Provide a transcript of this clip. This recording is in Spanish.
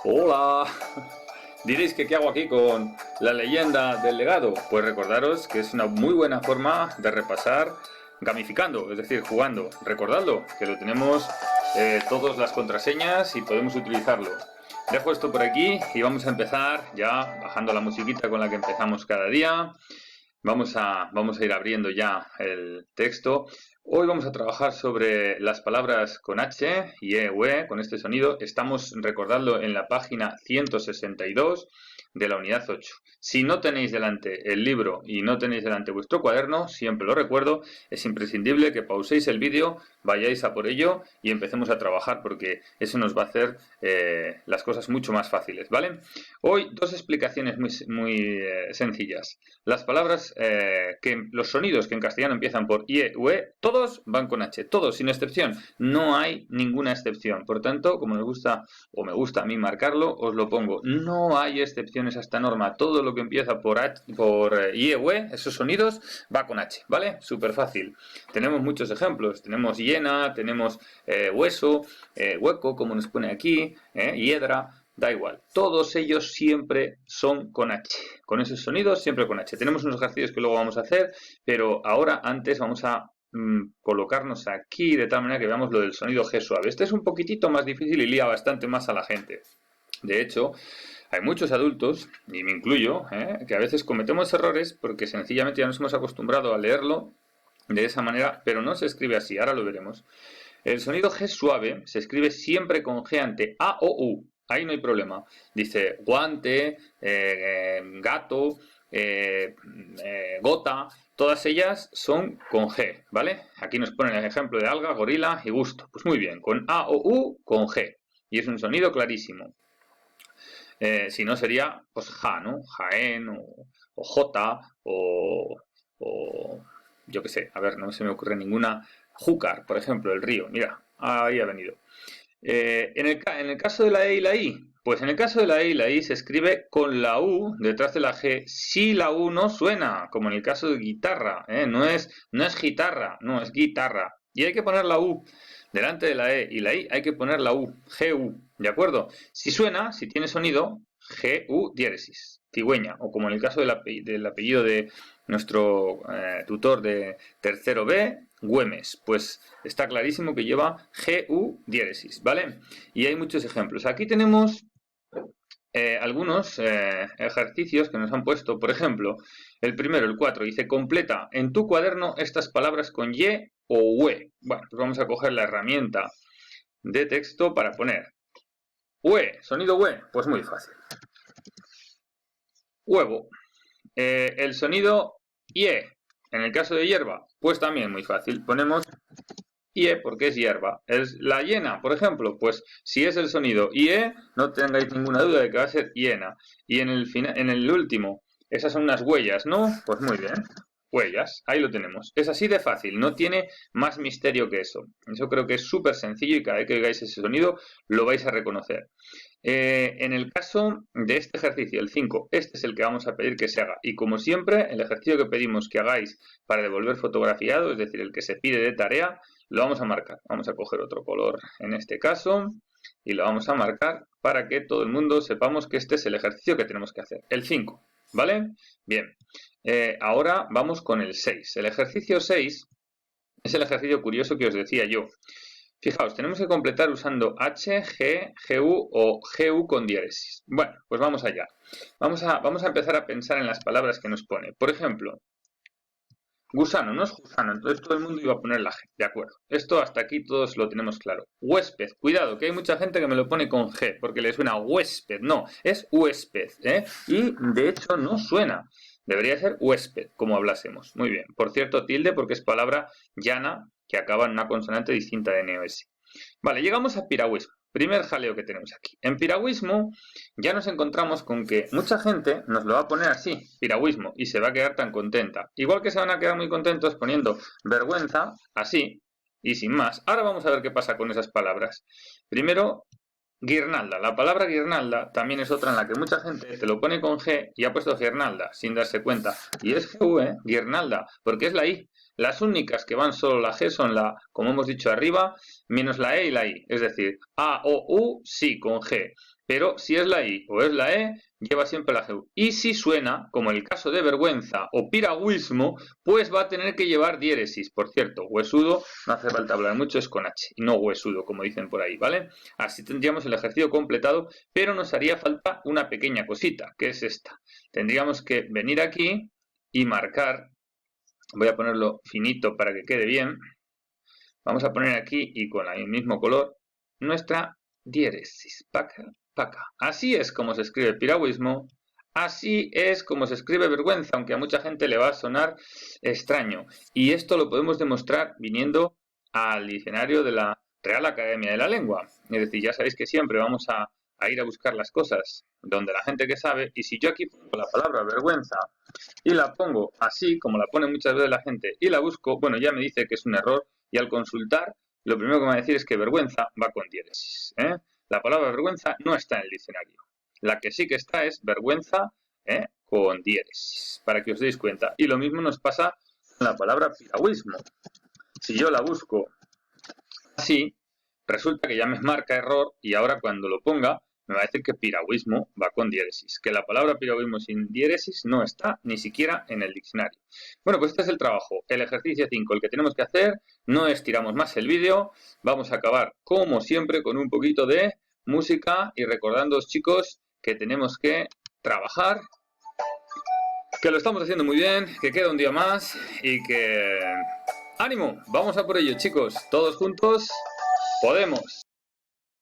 Hola. Diréis que qué hago aquí con la leyenda del legado. Pues recordaros que es una muy buena forma de repasar gamificando, es decir, jugando. Recordadlo, que lo tenemos todas las contraseñas y podemos utilizarlo. Dejo esto por aquí y vamos a empezar ya bajando la musiquita con la que empezamos cada día. Vamos a ir abriendo ya el texto. Hoy vamos a trabajar sobre las palabras con H y E u E, con este sonido. Estamos, recordadlo, en la página 162 de la unidad 8. Si no tenéis delante el libro y no tenéis delante vuestro cuaderno, siempre lo recuerdo, es imprescindible que pauséis el vídeo, vayáis a por ello y empecemos a trabajar, porque eso nos va a hacer las cosas mucho más fáciles, ¿vale? Hoy dos explicaciones muy sencillas. Las palabras, los sonidos que en castellano empiezan por IE u E, todos van con H, todos, sin excepción. No hay ninguna excepción. Por tanto, como nos gusta, o me gusta a mí marcarlo, os lo pongo. No hay excepciones a esta norma. Todo lo que empieza por IE u E, esos sonidos, va con H, ¿vale? Súper fácil. Tenemos muchos ejemplos. Tenemos hiena, tenemos hueso, hueco, como nos pone aquí, hiedra. Da igual, todos ellos siempre son con H, con esos sonidos siempre con H. Tenemos unos ejercicios que luego vamos a hacer, pero ahora antes vamos a colocarnos aquí de tal manera que veamos lo del sonido G suave. Este es un poquitito más difícil y lía bastante más a la gente. De hecho, hay muchos adultos, y me incluyo, que a veces cometemos errores porque sencillamente ya nos hemos acostumbrado a leerlo de esa manera, pero no se escribe así, ahora lo veremos. El sonido G suave se escribe siempre con G ante A o U. Ahí no hay problema. Dice guante, gato, gota, todas ellas son con G, ¿vale? Aquí nos ponen el ejemplo de alga, gorila y gusto. Pues muy bien, con A o U, con G. Y es un sonido clarísimo. Si no sería, pues ja, ¿no? Jaén o J o yo qué sé, a ver, no se me ocurre ninguna. Júcar, por ejemplo, el río. Mira, ahí ha venido. En el caso de la E y la I, pues en el caso de la E y la I se escribe con la U detrás de la G si la U no suena, como en el caso de guitarra, no es guitarra, no, es guitarra. Y hay que poner la U delante de la E y la I, hay que poner la U, GU, ¿de acuerdo? Si suena, si tiene sonido, GU diéresis, cigüeña, o como en el caso del apellido de nuestro tutor de tercero B, Güemes, pues está clarísimo que lleva GU diéresis, ¿vale? Y hay muchos ejemplos. Aquí tenemos algunos ejercicios que nos han puesto. Por ejemplo, el primero, el 4, dice completa en tu cuaderno estas palabras con Y o UE. Bueno, pues vamos a coger la herramienta de texto para poner UE, sonido UE, pues muy fácil. Huevo. El sonido IE, en el caso de hierba, pues también muy fácil. Ponemos IE porque es hierba. Es la hiena, por ejemplo, pues si es el sonido IE, no tengáis ninguna duda de que va a ser hiena. Y en el último, esas son unas huellas, ¿no? Pues muy bien. Huellas, ahí lo tenemos. Es así de fácil, no tiene más misterio que eso. Eso creo que es súper sencillo y cada vez que oigáis ese sonido lo vais a reconocer. En el caso de este ejercicio, el 5, este es el que vamos a pedir que se haga. Y como siempre, el ejercicio que pedimos que hagáis para devolver fotografiado, es decir, el que se pide de tarea, lo vamos a marcar. Vamos a coger otro color en este caso y lo vamos a marcar para que todo el mundo sepamos que este es el ejercicio que tenemos que hacer. El 5, ¿vale? Bien. Ahora vamos con el 6. El ejercicio 6 es el ejercicio curioso que os decía yo. Fijaos, tenemos que completar usando H, G, GU o GU con diéresis. Bueno, pues vamos allá. Vamos a empezar a pensar en las palabras que nos pone. Por ejemplo, gusano, no es gusano, entonces todo el mundo iba a poner la G, de acuerdo. Esto hasta aquí todos lo tenemos claro. Huésped, cuidado, que hay mucha gente que me lo pone con G, porque le suena huésped. No, es huésped, y de hecho no suena. Debería ser huésped, como hablásemos. Muy bien. Por cierto, tilde, porque es palabra llana, que acaba en una consonante distinta de N o S. Vale, llegamos a piragüismo. Primer jaleo que tenemos aquí. En piragüismo ya nos encontramos con que mucha gente nos lo va a poner así, piragüismo, y se va a quedar tan contenta. Igual que se van a quedar muy contentos poniendo vergüenza, así, y sin más. Ahora vamos a ver qué pasa con esas palabras. Primero, guirnalda. La palabra guirnalda también es otra en la que mucha gente te lo pone con G y ha puesto guirnalda sin darse cuenta. Y es GV, guirnalda, porque es la I. Las únicas que van solo la G son la, como hemos dicho arriba, menos la E y la I. Es decir, A, O, U, sí, con G. Pero si es la I o es la E, lleva siempre la G. Y si suena, como el caso de vergüenza o piragüismo, pues va a tener que llevar diéresis. Por cierto, huesudo, no hace falta hablar mucho, es con H, y no huesudo, como dicen por ahí, ¿vale? Así tendríamos el ejercicio completado, pero nos haría falta una pequeña cosita, que es esta. Tendríamos que venir aquí y marcar. Voy a ponerlo finito para que quede bien. Vamos a poner aquí y con el mismo color nuestra diéresis. Paca, paca. Así es como se escribe piragüismo. Así es como se escribe vergüenza, aunque a mucha gente le va a sonar extraño. Y esto lo podemos demostrar viniendo al diccionario de la Real Academia de la Lengua. Es decir, ya sabéis que siempre vamos a ir a buscar las cosas donde la gente que sabe. Y si yo aquí pongo la palabra vergüenza y la pongo así, como la pone muchas veces la gente, y la busco, bueno, ya me dice que es un error, y al consultar, lo primero que me va a decir es que vergüenza va con diéresis. La palabra vergüenza no está en el diccionario. La que sí que está es vergüenza con diéresis, para que os deis cuenta. Y lo mismo nos pasa con la palabra piragüismo. Si yo la busco así, resulta que ya me marca error, y ahora cuando lo ponga, me va a decir que piragüismo va con diéresis, que la palabra piragüismo sin diéresis no está ni siquiera en el diccionario. Bueno, pues este es el trabajo, el ejercicio 5, el que tenemos que hacer. No estiramos más el vídeo, vamos a acabar como siempre con un poquito de música y recordándoos, chicos, que tenemos que trabajar, que lo estamos haciendo muy bien, que queda un día más y que... ¡Ánimo! Vamos a por ello, chicos, todos juntos podemos.